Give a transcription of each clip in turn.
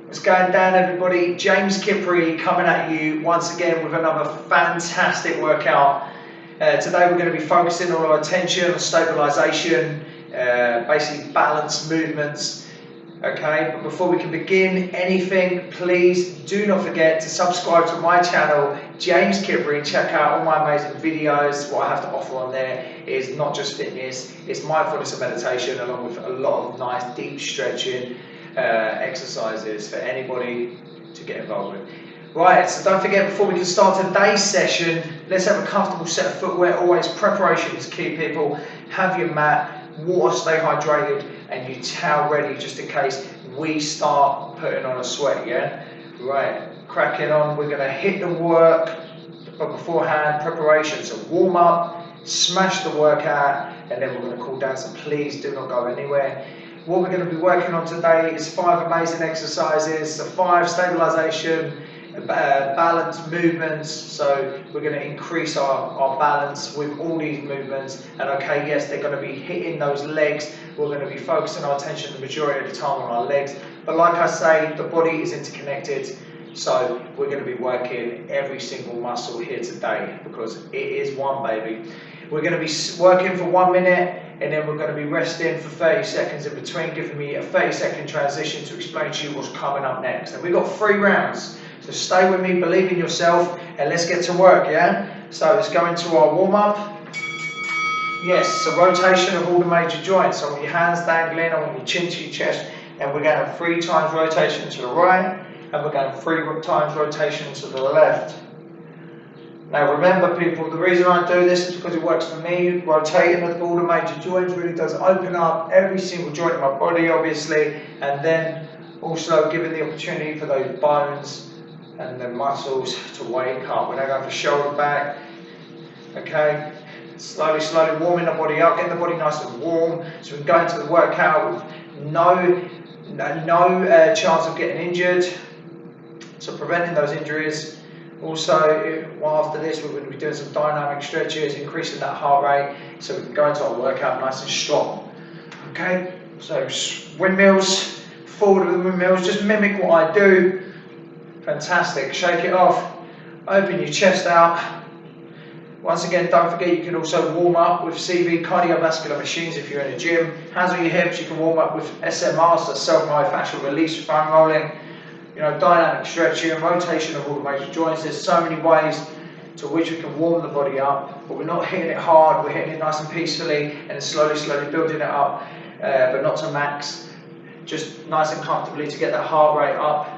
What's going down, everybody? James Kypri coming at you once again with another fantastic workout. Today we're going to be focusing all our attention on stabilization, basically balance movements. Okay, but before we can begin anything, please do not forget to subscribe to my channel, James Kypri, and check out all my amazing videos. What I have to offer on there is not just fitness, it's mindfulness and meditation, along with a lot of nice deep stretching exercises for anybody to get involved with. Right, so don't forget, before we can start today's session, let's have a comfortable set of footwear. Always preparation is key, people. Have your mat, water, stay hydrated, and your towel ready just in case we start putting on a sweat, yeah? Right, cracking on, we're gonna hit the work, but beforehand, preparation, so warm up, smash the workout, and then we're gonna cool down, so please do not go anywhere. What we're going to be working on today is 5 amazing exercises, so 5 stabilization, balance movements. So we're going to increase our balance with all these movements. And okay, yes, they're going to be hitting those legs. We're going to be focusing our attention the majority of the time on our legs. But like I say, the body is interconnected. So we're going to be working every single muscle here today because it is one, baby. We're going to be working for 1 minute, and then we're going to be resting for 30 seconds in between, giving me a 30-second transition to explain to you what's coming up next. And we've got 3 rounds, so stay with me, believe in yourself, and let's get to work, yeah? So let's go into our warm-up. Yes, so rotation of all the major joints. So I want your hands dangling, I want your chin to your chest, and we're going 3 times rotation to the right, and we're going 3 times rotation to the left. Now remember, people, the reason I do this is because it works for me. Rotating all the major joints really does open up every single joint in my body, obviously, and then also giving the opportunity for those bones and the muscles to wake up. We're now going for shoulder back, okay? Slowly warming the body up, getting the body nice and warm, so we can go into the workout with no chance of getting injured, so preventing those injuries. Also, after this, we're going to be doing some dynamic stretches, increasing that heart rate, so we can go into our workout nice and strong. Okay, so windmills, forward with the windmills, just mimic what I do. Fantastic, shake it off, open your chest out. Once again, don't forget you can also warm up with CV, cardiovascular machines if you're in a gym. Hands on your hips, you can warm up with SMR, so self-myofascial release, foam rolling. You know, dynamic stretching and rotation of all the major joints. There's so many ways to which we can warm the body up, but we're not hitting it hard, we're hitting it nice and peacefully and slowly building it up, but not to max, just nice and comfortably to get that heart rate up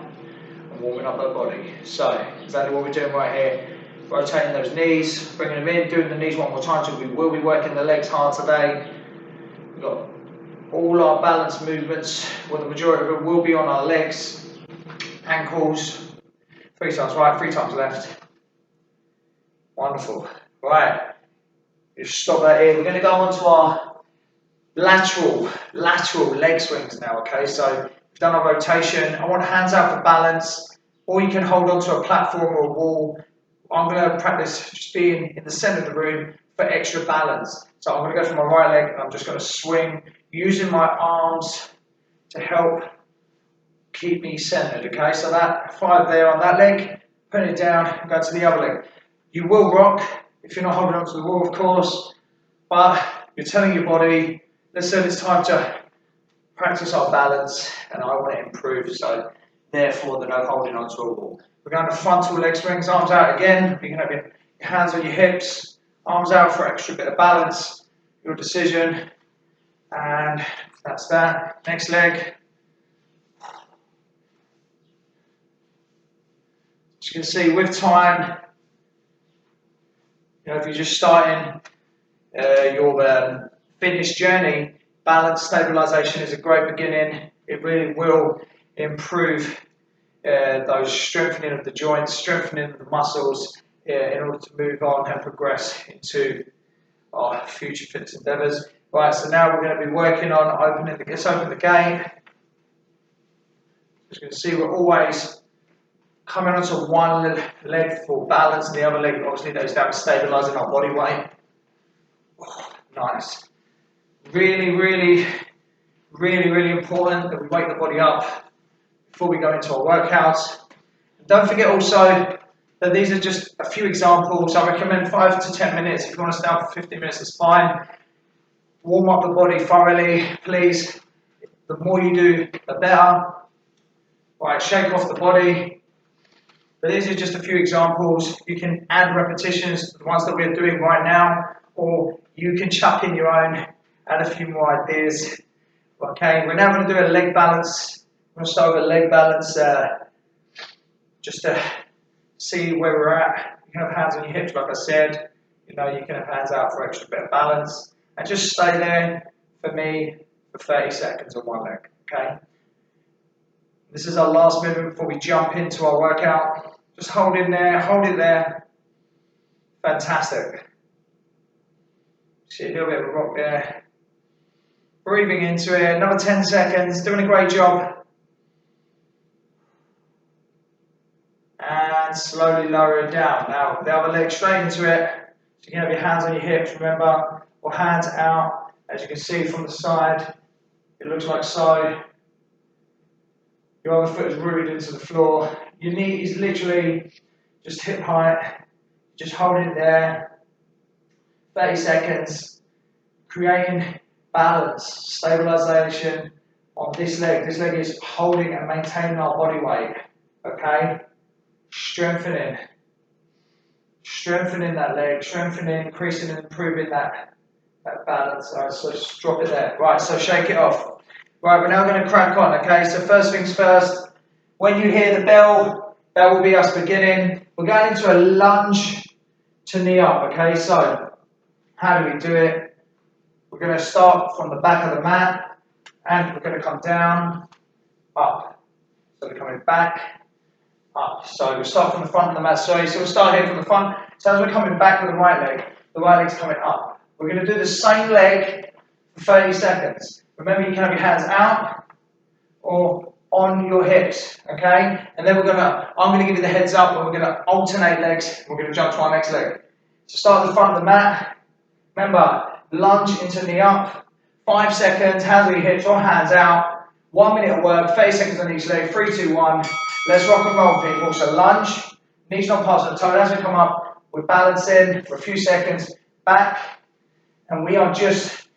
and warming up the body. So, exactly what we're doing right here, rotating those knees, bringing them in, doing the knees one more time, so we will be working the legs hard today. We've got all our balance movements, well, the majority of it will be on our legs. Ankles, 3 times right, 3 times left. Wonderful. Right, just stop that here. We're going to go on to our lateral leg swings now, okay? So we've done our rotation. I want hands out for balance, or you can hold onto a platform or a wall. I'm going to practice just being in the center of the room for extra balance. So I'm going to go for my right leg, and I'm just going to swing using my arms to help keep me centered, okay? So that 5 there on that leg, put it down, and go to the other leg. You will rock if you're not holding onto the wall, of course, but you're telling your body, listen, it's time to practice our balance, and I want to improve, so therefore they're not holding onto a wall. We're going to frontal leg swings, arms out again. You can have your hands on your hips, arms out for extra bit of balance, your decision, and that's that. Next leg. As you can see, with time, you know, if you're just starting your fitness journey, balance stabilization is a great beginning. It really will improve those strengthening of the joints, strengthening of the muscles in order to move on and progress into our future fitness endeavors. Right, so now we're going to be working on opening the gate. As you can see, we're always coming onto one leg for balance, and the other leg obviously goes down, stabilizing our body weight. Oh, nice. Really important that we wake the body up before we go into our workouts. Don't forget also that these are just a few examples. I recommend 5 to 10 minutes. If you want to stay up for 15 minutes, it's fine. Warm up the body thoroughly, please. The more you do, the better. Right, shake off the body. But these are just a few examples. You can add repetitions to the ones that we're doing right now, or you can chuck in your own, add a few more ideas. Okay, we're now going to do a leg balance. I'm going to start with a leg balance just to see where we're at. You can have hands on your hips, like I said. You know, you can have hands out for extra bit of balance. And just stay there for me for 30 seconds on one leg, okay? This is our last movement before we jump into our workout. Just hold in there, hold it there. Fantastic. See a little bit of a rock there. Breathing into it, another 10 seconds, doing a great job. And slowly lower it down. Now, the other leg straight into it. So you can have your hands on your hips, remember, or hands out. As you can see from the side, it looks like so. Your other foot is rooted into the floor. Your knee is literally just hip height. Just hold it there. 30 seconds. Creating balance, stabilization on this leg. This leg is holding and maintaining our body weight. Okay? Strengthening that leg, strengthening, increasing and improving that balance. All right, so just drop it there. Right, so shake it off. Right, we're now going to crack on, okay? So first things first, when you hear the bell, that will be us beginning. We're going into a lunge to knee up, okay? So how do we do it? We're going to start from the back of the mat, and we're going to come down, up. So we're coming back, up. So we'll start from the front of the mat. So we'll start here from the front. So as we're coming back with the right leg's coming up. We're going to do the same leg for 30 seconds. Remember, you can have your hands out or on your hips, okay? And then I'm going to give you the heads up, and we're going to alternate legs. We're going to jump to our next leg. So start at the front of the mat. Remember, lunge into knee up. 5 seconds, hands on your hips or hands out. 1 minute of work, 30 seconds on each leg. 3, 2, 1. Let's rock and roll, people. So lunge, knees not past the toe. As we come up, we're balancing for a few seconds. Back. And we are just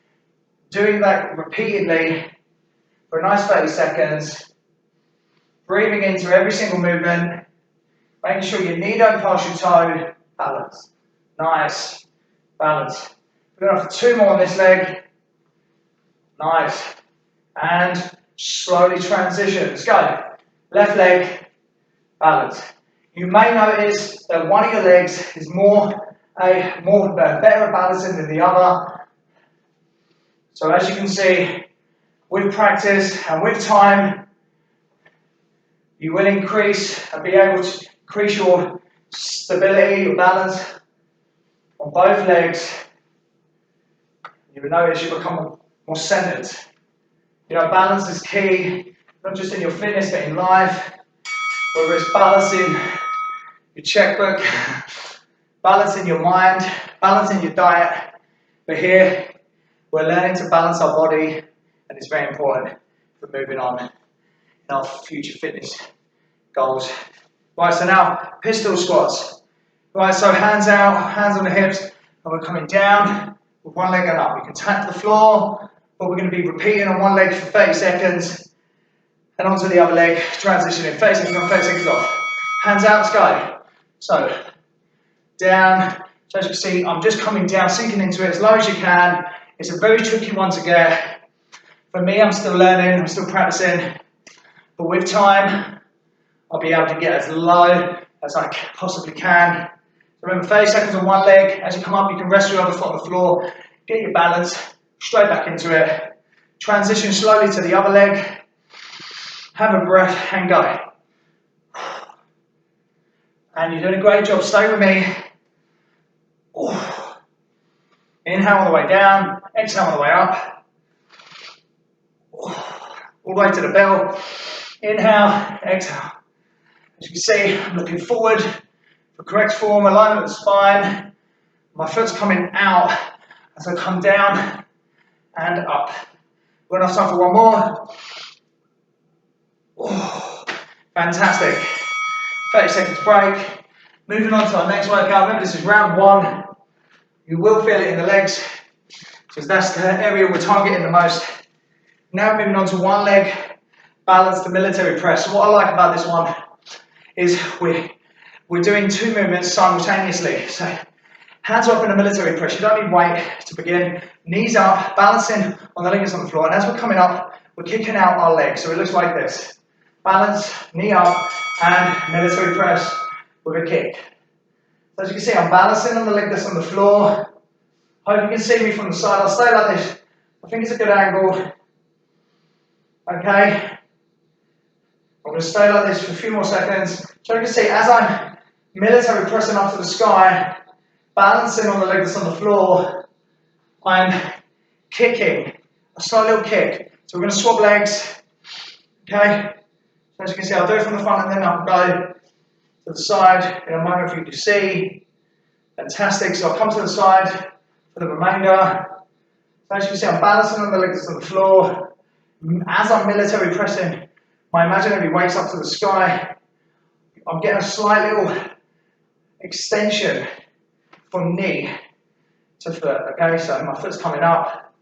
doing that repeatedly for a nice 30 seconds. Breathing into every single movement. Making sure your knee don't pass your toe. Balance. Nice. Balance. We're going to have 2 more on this leg. Nice. And slowly transition. Let's go. Left leg. Balance. You may notice that one of your legs is better at balancing than the other. So as you can see, with practice and with time, you will increase and be able to increase your stability, your balance on both legs. You will notice you become more centered. You know, balance is key, not just in your fitness, but in life. Whether it's balancing your checkbook, balancing your mind, balancing your diet. But here, we're learning to balance our body, and it's very important for moving on in our future fitness goals. Right, so now, pistol squats. Right, so hands out, hands on the hips, and we're coming down with one leg and up. You can tap the floor, but we're going to be repeating on one leg for 30 seconds, and onto the other leg, transitioning, 30 seconds on, 30 seconds off. Hands out, let's go. So, down. So as you can see, I'm just coming down, sinking into it as low as you can. It's a very tricky one to get. For me, I'm still learning, I'm still practicing. But with time, I'll be able to get as low as I possibly can. Remember, 30 seconds on one leg. As you come up, you can rest your other foot on the floor. Get your balance, straight back into it. Transition slowly to the other leg. Have a breath and go. And you're doing a great job. Stay with me. Inhale all the way down. Exhale all the way up. All the way to the bell. Inhale, exhale. As you can see, I'm looking forward for correct form, alignment of the spine. My foot's coming out as I come down and up. We've got enough time for one more. Fantastic. 30 seconds break. Moving on to our next workout. Remember, this is round one. You will feel it in the legs, because that's the area we're targeting the most. Now moving on to one leg, balance the military press. So what I like about this one is we're doing two movements simultaneously. So hands up in a military press. You don't need weight to begin. Knees up, balancing on the legs on the floor. And as we're coming up, we're kicking out our legs. So it looks like this. Balance, knee up, and military press with a kick. So as you can see, I'm balancing on the leg that's on the floor. Hope you can see me from the side. I'll stay like this. I think it's a good angle. Okay. I'm going to stay like this for a few more seconds. So you can see, as I'm military pressing up to the sky, balancing on the leg that's on the floor, I'm kicking, a slow little kick. So we're going to swap legs. Okay. So as you can see, I'll do it from the front and then I'll go to the side in a moment for you to see. Fantastic. So I'll come to the side for the remainder. So as you can see, I'm balancing on the legs on the floor. As I'm military pressing my imaginary weight's up to the sky, I'm getting a slight little extension from knee to foot. Okay, so my foot's coming up.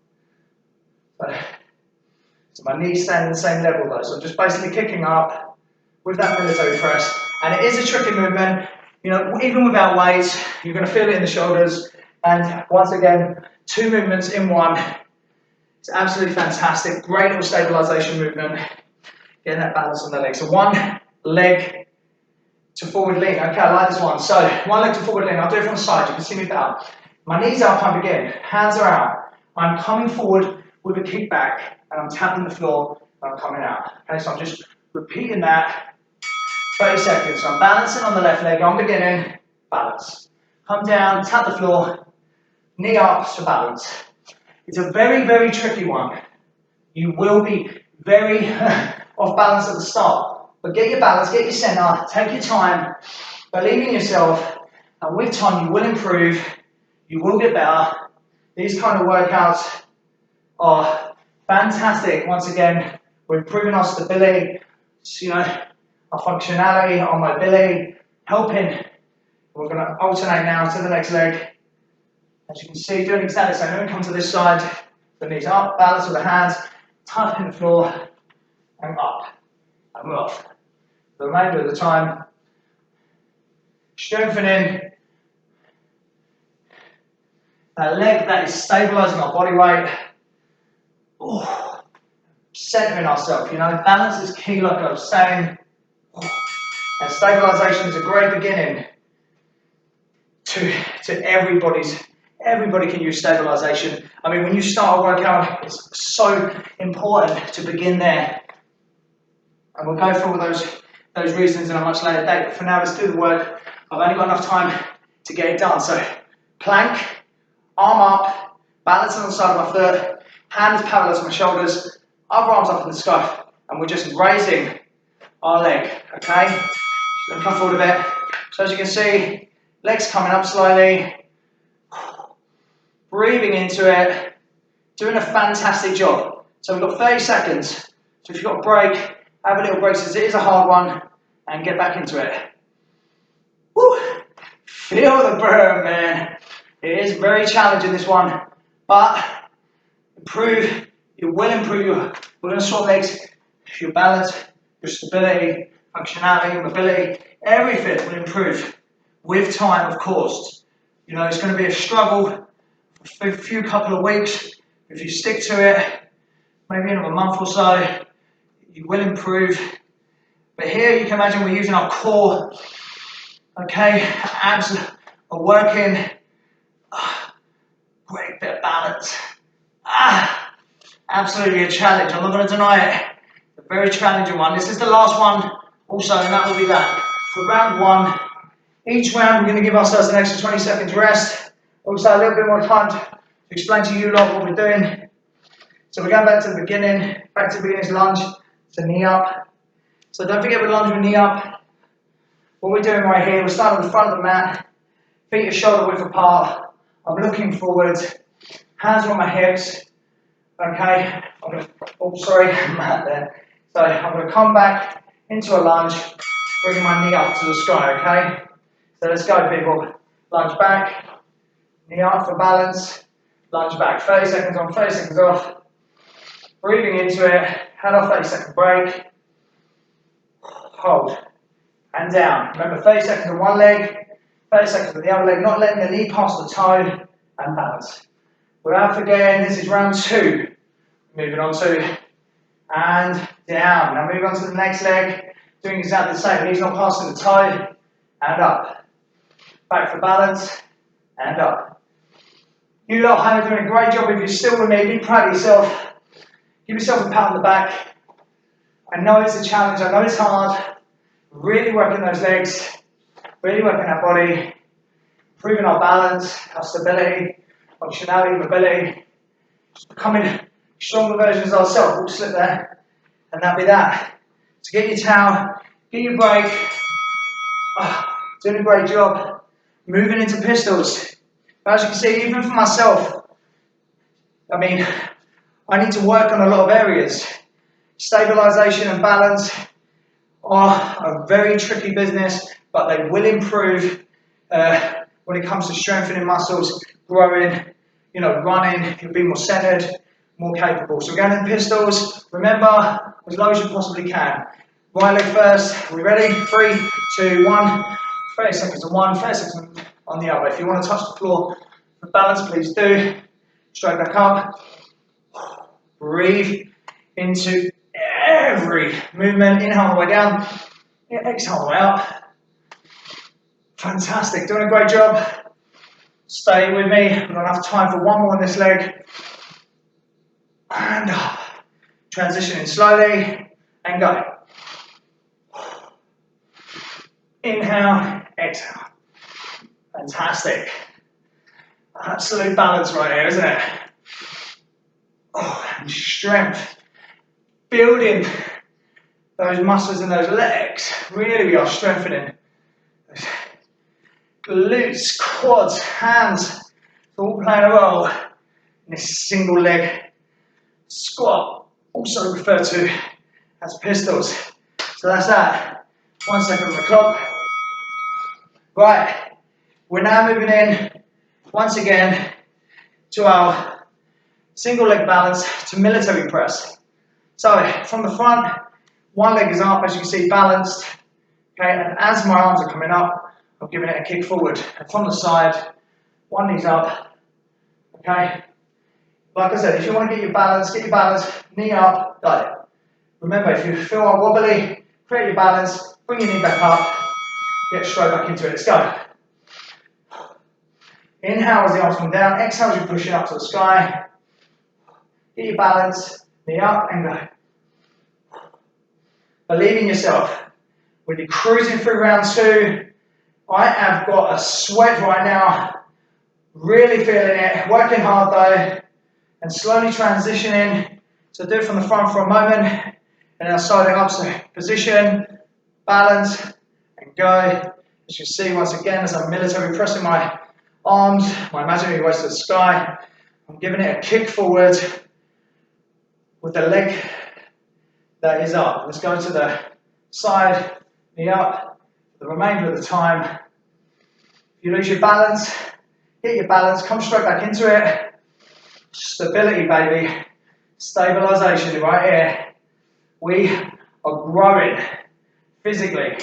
So my knee's staying the same level though. So I'm just basically kicking up with that military press. And it is a tricky movement. You know, even without weights, you're going to feel it in the shoulders. And once again, two movements in one. It's absolutely fantastic. Great little stabilization movement. Getting that balance on the leg. So one leg to forward lean. Okay, I like this one. So one leg to forward lean. I'll do it from the side. You can see me better. My knees up, I begin. Hands are out. I'm coming forward with a kick back. And I'm tapping the floor. And I'm coming out. Okay, so I'm just repeating that. 30 seconds. So I'm balancing on the left leg. I'm beginning. Balance. Come down. Tap the floor. Knee up to balance. It's a very, very tricky one. You will be very off balance at the start. But get your balance, get your center, take your time, believe in yourself, and with time you will improve, you will get better. These kind of workouts are fantastic. Once again, we're improving our stability, you know, our functionality, our mobility, helping. We're going to alternate now to the next leg. As you can see, doing exactly the same. Then we come to this side, the knees up, balance with the hands, touching the floor, and up, and off. The remainder of the time, strengthening that leg that is stabilizing our body weight. Centering ourselves, you know, balance is key, like I was saying. And stabilization is a great beginning to everybody can use stabilization. I mean, when you start a workout, it's so important to begin there. And we'll go through all those reasons in a much later date. But for now, let's do the work. I've only got enough time to get it done. So, plank, arm up, balancing on the side of my foot, hands parallel to my shoulders, other arms up in the sky, and we're just raising our leg, okay? So come forward a bit. So as you can see, legs coming up slightly, breathing into it, doing a fantastic job. So we've got 30 seconds. So if you've got a break, have a little break since it is a hard one, and get back into it. Woo! Feel the burn, man. It is very challenging, this one, but it will improve we're going to swap legs, your balance, your stability, functionality, mobility, everything will improve with time, of course. You know, it's going to be a struggle for a few couple of weeks. If you stick to it, maybe in a month or so, you will improve. But here you can imagine we're using our core, okay, abs are working, great bit of balance, absolutely a challenge, I'm not going to deny it, a very challenging one. This is the last one also, and that will be that. For round one, each round we're going to give ourselves an extra 20 seconds rest, also a little bit more time to explain to you lot what we're doing. So we're going back to the beginning, back to the beginner's lunge, so knee up. So don't forget we're lunging with knee up. What we're doing right here, we're starting at the front of the mat, feet are shoulder width apart. I'm looking forward, hands are on my hips. Okay, I'm going to, mat there. So I'm going to come back into a lunge, bringing my knee up to the sky, okay? So let's go, people. Lunge back, knee up for balance, lunge back. 30 seconds on, 30 seconds off. Breathing into it, head off, 30-second break. Hold, and down. Remember, 30 seconds on one leg, 30 seconds on the other leg, not letting the knee pass the toe, and balance. Without forgetting, this is round 2. Moving on to, and down. Now move on to the next leg, doing exactly the same. Knees not passing the toe, and up. Back for balance, and up. You lot are doing a great job. If you're still with me, be proud of yourself. Give yourself a pat on the back. I know it's a challenge, I know it's hard. Really working those legs, really working our body, improving our balance, our stability, functionality, mobility, just becoming stronger versions of ourselves. We'll slip there, and that'll be that. So get your towel, get your break. Doing a great job. Moving into pistols. But as you can see, even for myself, I mean, I need to work on a lot of areas. Stabilization and balance are a very tricky business, but they will improve when it comes to strengthening muscles, growing, running. You'll be more centered, more capable. So we're going in pistols. Remember, as low as you possibly can. Right leg first. Are we ready? 3, 2, 1. 30 seconds on one, 30 seconds on the other. If you want to touch the floor for balance, please do. Straight back up. Breathe into every movement. Inhale all the way down. Exhale all the way up. Fantastic. Doing a great job. Stay with me. We've got enough time for one more on this leg. And up. Transitioning slowly. And go. Inhale. Exhale. Fantastic. Absolute balance right here, isn't it? And strength. Building those muscles in those legs. Really, we are strengthening. Glutes, quads, hands, all playing a role in this single leg squat, also referred to as pistols. So that's that. 1 second on the clock. Right, we're now moving in once again to our single leg balance to military press. So from the front, one leg is up, as you can see, balanced. Okay, and as my arms are coming up, I'm giving it a kick forward. And from the side, one knee's up. Okay. Like I said, if you want to get your balance, knee up, go. Remember, if you feel wobbly, create your balance, bring your knee back up, get straight back into it. Let's go. Inhale as the arms come down, exhale as you're pushing up to the sky. Get your balance, knee up and go. Believe in yourself. When you're cruising through round 2, I have got a sweat right now, really feeling it, working hard though, and slowly transitioning. So do it from the front for a moment, and now sliding up, so position, balance, and go. As you see, once again, as I'm military pressing my arms, my imaginary waist to the sky, I'm giving it a kick forward with the leg that is up. Let's go to the side, knee up, for the remainder of the time. If you lose your balance, get your balance, come straight back into it. Stability, baby. Stabilization right here. We are growing physically,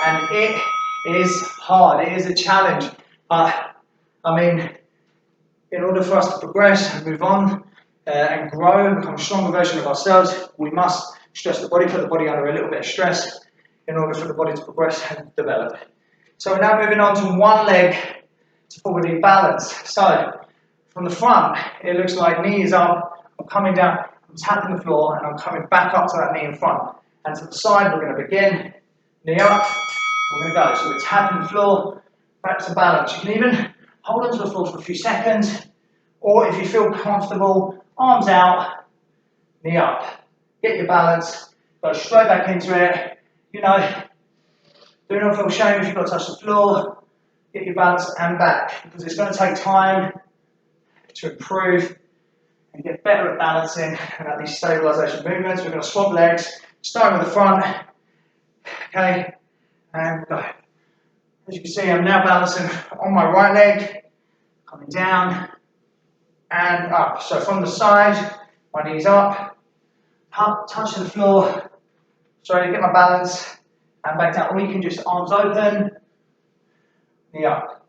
and it is hard. It is a challenge. But I mean, in order for us to progress and move on and grow and become a stronger version of ourselves, we must stress the body, put the body under a little bit of stress in order for the body to progress and develop. So we're now moving on to one leg to forward balance. So from the front, it looks like knee is up, I'm coming down, I'm tapping the floor, and I'm coming back up to that knee in front. And to the side, we're going to begin, knee up, we're going to go. So we're tapping the floor, back to balance. You can even hold onto the floor for a few seconds, or if you feel comfortable, arms out, knee up. Get your balance, go straight back into it. You know, do not feel shame if you've got to touch the floor. Get your balance and back, because it's going to take time to improve and get better at balancing and at these stabilization movements. We're going to swap legs, starting with the front, okay, and go. As you can see, I'm now balancing on my right leg, coming down and up. So from the side, my knees up, touching the floor, sorry to get my balance, and back down. Or you can just arms open, knee up,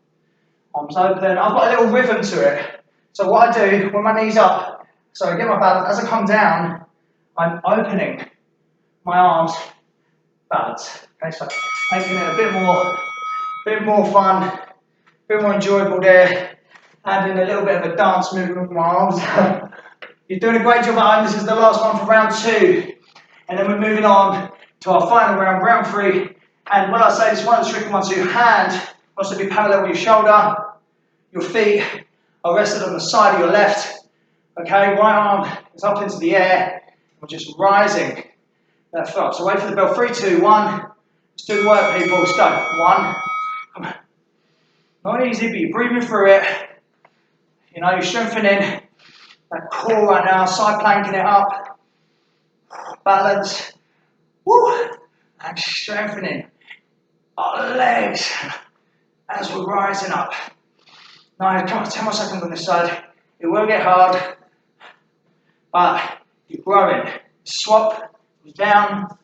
arms open. I've got a little rhythm to it. So what I do when my knees up, so I get my balance, as I come down, I'm opening my arms, balance. Okay, so making it a bit more fun, a bit more enjoyable there. Adding a little bit of a dance movement with my arms. You're doing a great job at home. This is the last one for round 2. And then we're moving on to our final round, round 3. And when I say this, one of the tricky ones, so your hand wants to be parallel with your shoulder. Your feet are rested on the side of your left. Okay, right arm is up into the air. We're just rising that foot up. So wait for the bell. 3, 2, 1. Let's do the work, people. Let's go. 1. Come on. Not easy, but you're breathing through it. You know, you're strengthening that core right now. Side planking it up. Balance. Woo! And strengthening our legs as we're rising up. Now, come on, 10 more seconds on this side. It will get hard, but you're growing. Swap down.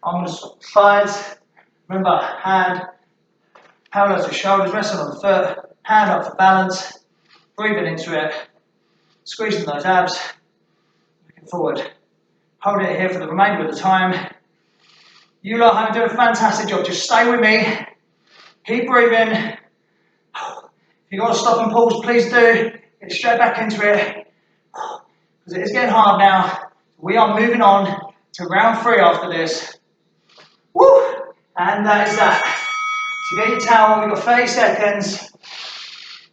I'm going to swap sides. Remember, hand parallel to shoulders, resting on the foot. Hand up for balance. Breathing into it. Squeezing those abs. Looking forward. Hold it here for the remainder of the time. You lot have done a fantastic job. Just stay with me. Keep breathing. If you've got to stop and pause, please do. Get straight back into it. Because it is getting hard now. We are moving on to round 3 after this. Woo! And that is that. So get your towel. We've got 30 seconds.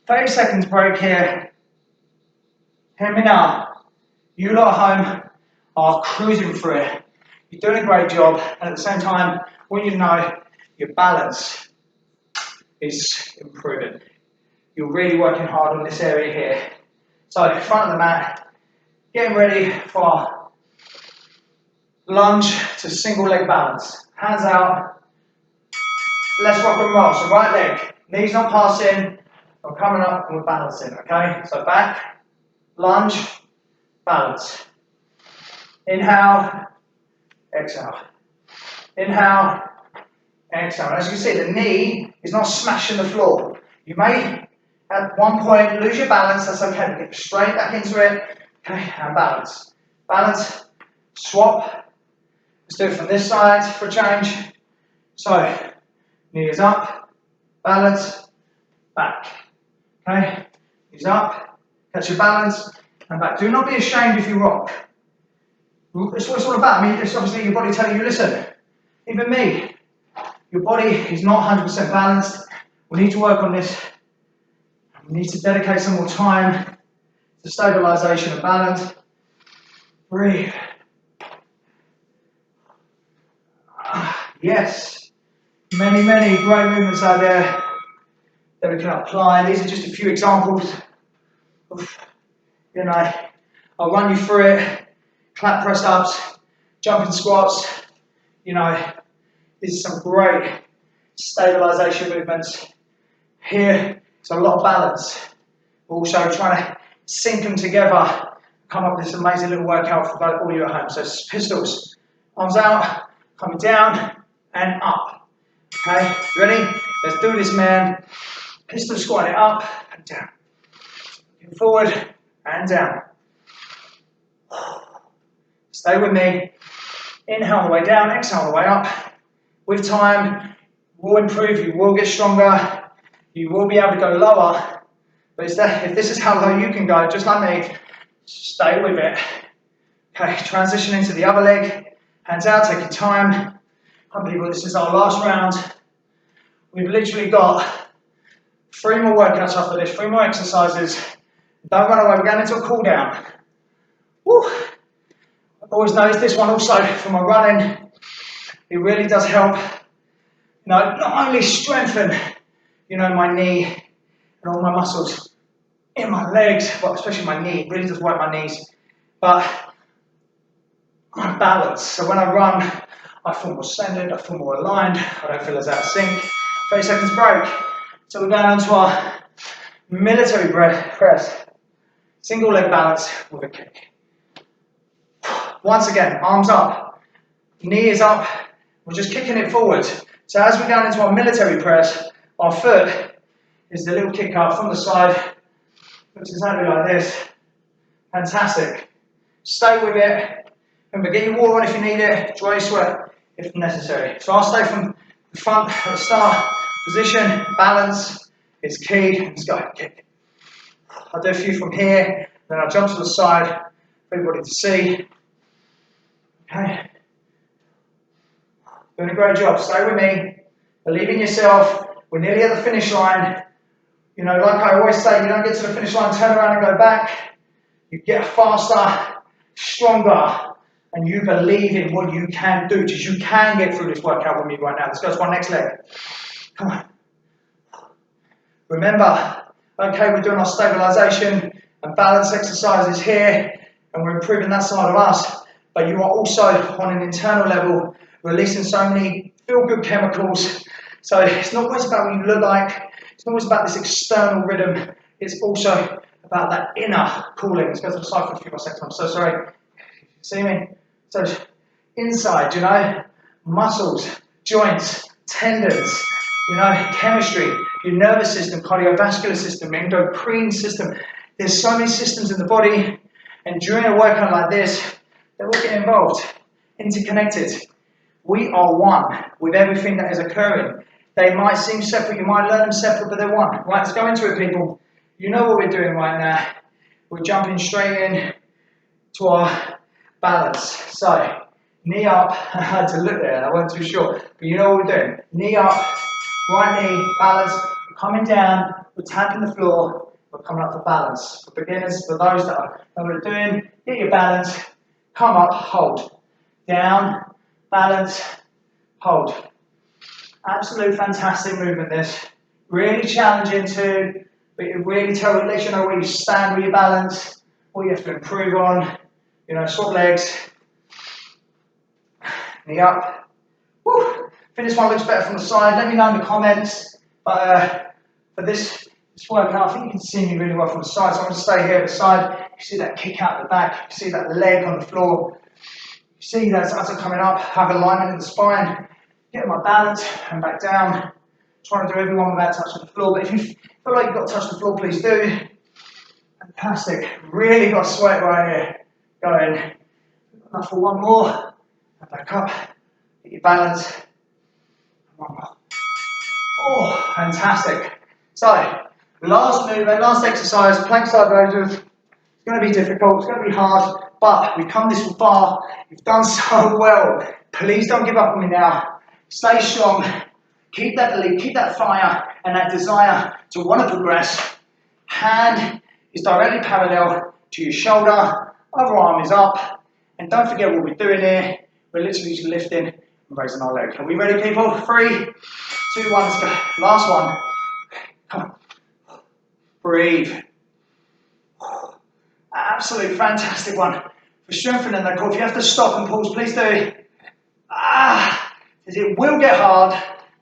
30 seconds break here. Hear me now. You lot at home are cruising through it. You're doing a great job, and at the same time, when you know your balance is improving. You're really working hard on this area here. So, front of the mat, getting ready for lunge to single leg balance. Hands out. Let's rock and roll. So, right leg, knees not passing, we're coming up and we're balancing, okay? So, back, lunge, balance. Inhale, exhale. Inhale, exhale. As you can see, the knee is not smashing the floor. You may, at one point, lose your balance. That's okay. Get straight back into it. Okay, and balance. Balance, swap. Let's do it from this side for a change. So, knee is up, balance, back. Okay, knees up, catch your balance, and back. Do not be ashamed if you rock. It's what it's all about. I mean, it's obviously your body telling you, listen, even me, your body is not 100% balanced. We need to work on this. We need to dedicate some more time to stabilization and balance. Breathe. Yes. Many great movements out there that we can apply. These are just a few examples of, you know, I'll run you through it. Clap press ups, jumping squats, you know, these are some great stabilization movements. Here, it's a lot of balance. We're also trying to sync them together, come up with this amazing little workout for all you at home. So pistols, arms out, coming down and up. Okay, ready? Let's do this, man. Pistol squatting up and down. Looking forward and down. Stay with me. Inhale on the way down, exhale on the way up. With time, will improve, you will get stronger, you will be able to go lower. But if this is how low you can go, just like me, stay with it. Okay, transition into the other leg. Hands out, take your time. Come people, this is our last round. We've literally got 3 more workouts after this, 3 more exercises. Don't run away, we're going into a cool down. Woo. I've always noticed this one also from my running. It really does help, you know, not only strengthen, you know, my knee and all my muscles in my legs, but especially my knee. It really does work my knees, but my balance. So when I run, I feel more centered, I feel more aligned, I don't feel as out of sync. 30 seconds break. So we're going on to our military press. Single leg balance with a kick. Once again, arms up, knee is up, we're just kicking it forward. So as we go into our military press, our foot is the little kick up from the side, looks exactly like this. Fantastic. Stay with it. Remember, get your water on if you need it, dry your sweat if necessary. So I'll stay from the front at the start, position, balance is key. Let's go, kick. I'll do a few from here, then I'll jump to the side for everybody to see. Okay. Doing a great job, stay with me. Believe in yourself. We're nearly at the finish line. You know, like I always say, you don't get to the finish line, turn around and go back. You get faster, stronger, and you believe in what you can do, because you can get through this workout with me right now. Let's go to our next leg. Come on. Remember, okay, we're doing our stabilization and balance exercises here, and we're improving that side of us, but you are also, on an internal level, releasing so many feel-good chemicals. So it's not always about what you look like, it's not always about this external rhythm, it's also about that inner cooling. Let's go to the side for a few more seconds. I'm so sorry. See me? So inside, you know, muscles, joints, tendons, you know, chemistry, your nervous system, cardiovascular system, endocrine system. There's so many systems in the body, and during a workout like this, they all get involved, interconnected. We are one with everything that is occurring. They might seem separate, you might learn them separate, but they're one. Right, let's go into it, people. You know what we're doing right now. We're jumping straight in to our balance. So, knee up. I had to look there, I wasn't too sure. But you know what we're doing. Knee up, right knee, balance. We're coming down, we're tapping the floor, we're coming up for balance. For beginners, for those that know what we're doing, get your balance, come up, hold. Down, balance, hold. Absolute fantastic movement this. Really challenging too, but it really lets you know where you stand with your balance, what you have to improve on. You know, swap legs, knee up. Woo. I think this one looks better from the side. Let me know in the comments. But for this workout, I think you can see me really well from the side. So I'm going to stay here at the side. You see that kick out the back. You see that leg on the floor. You see that as I'm coming up, have alignment in the spine. Get my balance and back down. Trying to do everyone without touching the floor. But if you feel like you've got to touch the floor, please do. Fantastic. Really got sweat right here. Going. Enough for one more. And back up. Get your balance. One more. Oh, fantastic. So, last movement, last exercise, plank side raises. It's going to be difficult, it's going to be hard, but we've come this far. You've done so well. Please don't give up on me now. Stay strong. Keep that belief, keep that fire and that desire to want to progress. Hand is directly parallel to your shoulder. Other arm is up. And don't forget what we're doing here. We're literally just lifting and raising our leg. Are we ready, people? 3, 2, 1, let's go. Last one. Come on. Breathe. Absolute fantastic one. For strengthening that core. If you have to stop and pause, please do. Because it will get hard.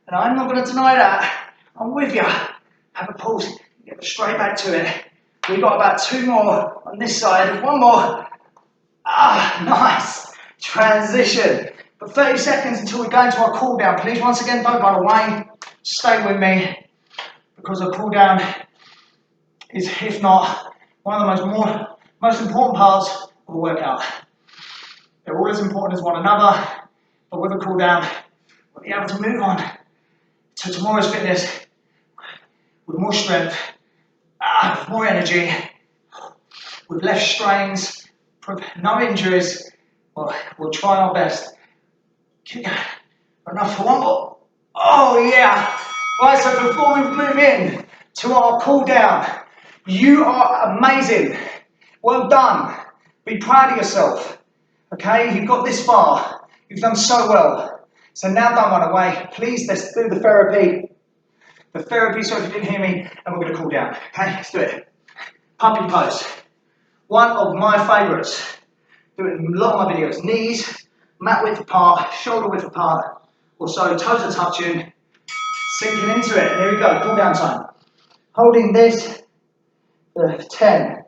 And I'm not going to deny that. I'm with you. Have a pause. Get straight back to it. We've got about 2 more on this side. 1 more. Nice. Transition. But 30 seconds until we go into our cool down. Please, once again, don't run away. Stay with me. Because the cool down is, if not, one of the most important parts of a workout. They're all as important as one another. But with a cool down, we'll be able to move on to tomorrow's fitness with more strength, with more energy, with less strains, no injuries. We'll try our best. Enough for 1 more. Oh yeah. Right, so before we move in to our cool down, you are amazing. Well done. Be proud of yourself. Okay, you've got this far. You've done so well. So now don't run away. Please, let's do the therapy. The therapy, so if you didn't hear me, and we're going to cool down. Okay, let's do it. Puppy pose. One of my favourites. Do it in a lot of my videos. Knees mat width apart, shoulder width apart, or so, toes are touching, sinking into it. Here we go, cool down time. Holding this for 10,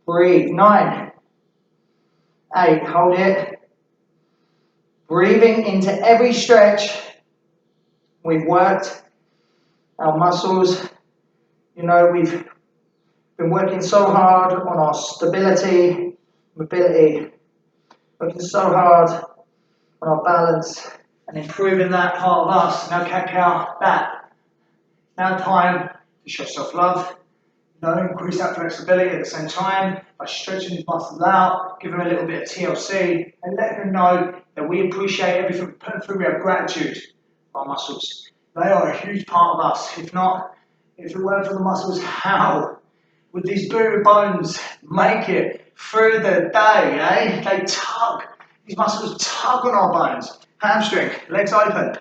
breathe, 9, 8, hold it. Breathing into every stretch. We've worked our muscles, you know, we've been working so hard on our stability, mobility, working so hard on our balance and improving that part of us. Now cat-cow, that. Now time to show self-love, you know, increase that flexibility at the same time by stretching these muscles out, give them a little bit of TLC and letting them know that we appreciate everything we put through, we have gratitude for our muscles. They are a huge part of us. If it weren't for the muscles, how would these booty bones make it through the day, eh? They tug. These muscles tug on our bones. Hamstring, legs open. And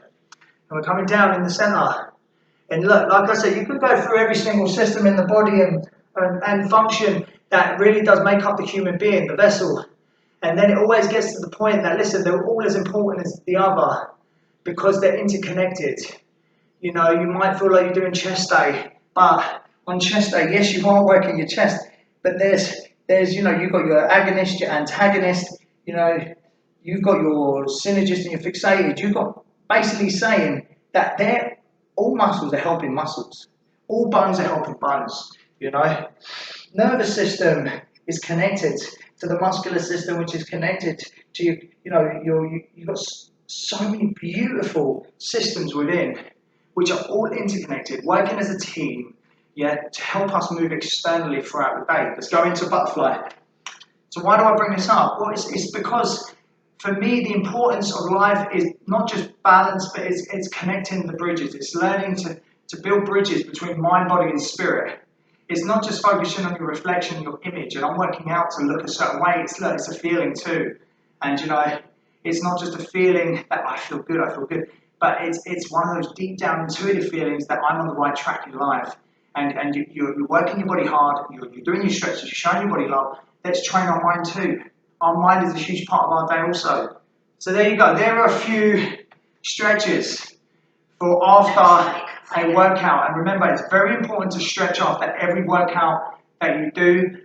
we're coming down in the center. And look, like I said, you could go through every single system in the body and function that really does make up the human being, the vessel. And then it always gets to the point that, listen, they're all as important as the other because they're interconnected. You know, you might feel like you're doing chest day, but on chest day, yes, you are working your chest, but there's, you know, you've got your agonist, your antagonist, you know, you've got your synergist and your fixated. You've got basically saying that they're all muscles are helping muscles, all bones are helping bones. You know, nervous system is connected to the muscular system, which is connected to you. You know, you've got so many beautiful systems within, which are all interconnected, working as a team, yeah, to help us move externally throughout the day. Let's go into butterfly. So why do I bring this up? Well, it's because for me, the importance of life is not just balance, but it's connecting the bridges. It's learning to build bridges between mind, body, and spirit. It's not just focusing on your reflection, your image, and I'm working out to look a certain way. It's a feeling too. And you know, it's not just a feeling that I feel good, but it's one of those deep down intuitive feelings that I'm on the right track in life. And you're working your body hard, you're doing your stretches, you're showing your body love. Let's train our mind too. Our mind is a huge part of our day also. So there you go. There are a few stretches for after a workout. And remember, it's very important to stretch after every workout that you do.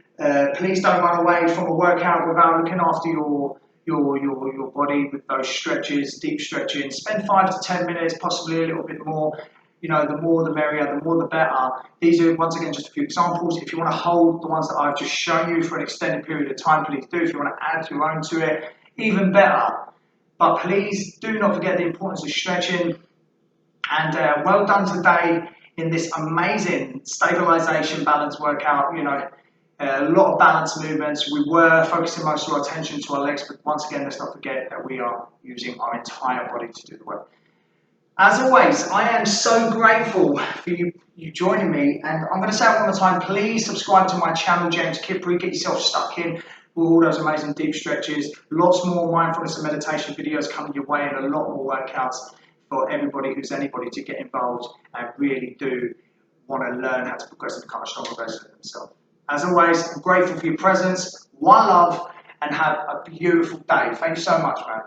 Please don't run away from a workout without looking after your body with those stretches, deep stretching. Spend 5 to 10 minutes, possibly a little bit more. You know, the more the merrier, the more the better. These are, once again, just a few examples. If you want to hold the ones that I've just shown you for an extended period of time, please do. If you want to add your own to it, even better. But please do not forget the importance of stretching. And well done today in this amazing stabilization balance workout. You know, a lot of balance movements. We were focusing most of our attention to our legs, but once again, let's not forget that we are using our entire body to do the work. As always, I am so grateful for you joining me, and I'm going to say it one more time, please subscribe to my channel, James Kypri, get yourself stuck in with all those amazing deep stretches, lots more mindfulness and meditation videos coming your way, and a lot more workouts for everybody who's anybody to get involved and really do want to learn how to progress and become a stronger version of themselves. As always, I'm grateful for your presence, one love, and have a beautiful day. Thank you so much, man.